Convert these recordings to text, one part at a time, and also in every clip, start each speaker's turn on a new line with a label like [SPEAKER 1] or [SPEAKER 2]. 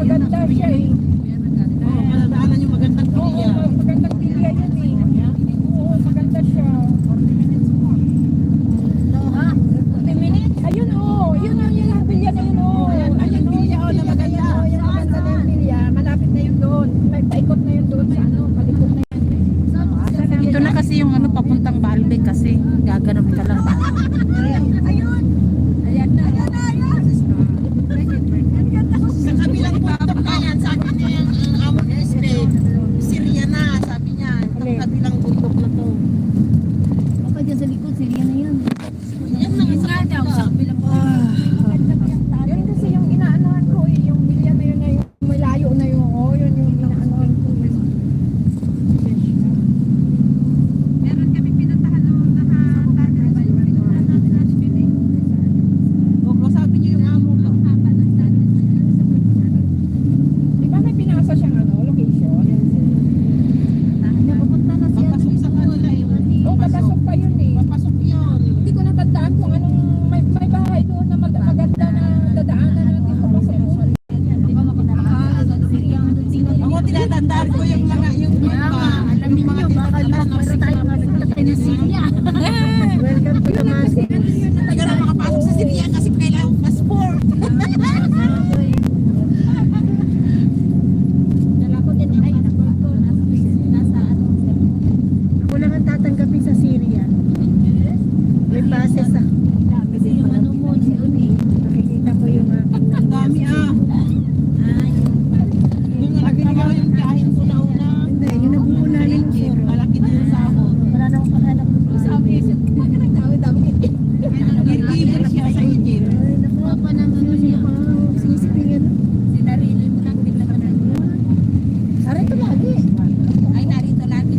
[SPEAKER 1] maganda siya eh.
[SPEAKER 2] Daanan yung magandang
[SPEAKER 1] Oo,
[SPEAKER 2] piliya.
[SPEAKER 1] magandang piliya yun eh. Oo, maganda siya. Ayun oh, yun ang piliya na yun oh. Ayun oh, yung piliya na maganda. Yung maganda na yung piliya. Malapit na yun doon. May paikot na yun doon sa ano, palikot na yun.
[SPEAKER 3] Ito na kasi yung ano papuntang Baalbek kasi gaganon ka lang.
[SPEAKER 1] Ayun. Ayan na.
[SPEAKER 2] Sa kabilang bundok na yan, sabi niya yung amo niya Syria na, sabi niya. Sa kabilang bundok na to.
[SPEAKER 4] Baka dyan sa likod, Syria na yan.
[SPEAKER 2] Yan lang sa kabilang
[SPEAKER 1] Yun kasi yung inaanohan ko eh, yung piliya na yun na yung malayo na yun. Oh, yun yung inaanohan ko. Meron kami pinuntahan noong
[SPEAKER 2] O, sabi niya yung amo ko.
[SPEAKER 1] Di ba may pinasa siyang ano, location?
[SPEAKER 4] Napapunta na siya.
[SPEAKER 2] Papasok sa kanila yun.
[SPEAKER 1] Oo, papasok pa yun eh.
[SPEAKER 2] Papasok yun.
[SPEAKER 1] Hindi ko natandaan kung anong may bahay doon na maganda na dadaanan natin papasok doon.
[SPEAKER 2] Ako tinatandaan ko yung mga yung
[SPEAKER 4] Alam niyo, baka lumabas tayo ng Syria.
[SPEAKER 1] Welcome to the Masi.
[SPEAKER 2] Hindi ka na makapasok sa Syria kasi kailangan passport.
[SPEAKER 4] Ako din ay nasa ano.
[SPEAKER 3] Ako lang ang tatanggapin sa Syria. May base sa
[SPEAKER 4] Kasi yung ano mo, si Uni.
[SPEAKER 3] nakikita ko yung
[SPEAKER 2] Ang dami ah. Yung nagagawa yung kain ko na una.
[SPEAKER 3] Hindi, yung nabuo namin yung suro.
[SPEAKER 2] Malaki na yung sahod.
[SPEAKER 3] Wala na akong pakialam.
[SPEAKER 1] Sabi, huwag ka nang tawid, dami.
[SPEAKER 2] Nag-deliver siya sa Egypt.
[SPEAKER 3] Ay, naku,
[SPEAKER 4] Papa nang ano siya.
[SPEAKER 3] sinisipingan.
[SPEAKER 4] Sinarili mo lang din naman.
[SPEAKER 3] Aray ko lagi.
[SPEAKER 4] Ay, narito lagi.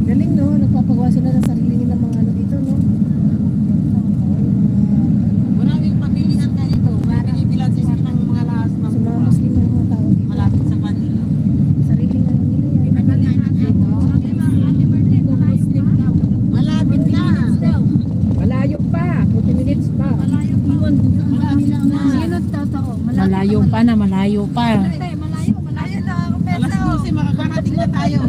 [SPEAKER 3] Galing no, nagpapagawa sila ng sarili nilang mga ano dito no.
[SPEAKER 2] Maraming pamilihan ka nito. Binibilan sila ng mga lahas ng
[SPEAKER 3] Sa mga
[SPEAKER 2] mura.
[SPEAKER 3] Muslim na mga tao dito.
[SPEAKER 2] Malapit sa kanila.
[SPEAKER 3] Sariling ano nila yan.
[SPEAKER 2] Malapit na.
[SPEAKER 1] Malayo pa, 40 minutes pa.
[SPEAKER 4] Sino totoo?
[SPEAKER 3] Malayo pa na, malayo pa.
[SPEAKER 2] Alas 12, makakarating na tayo.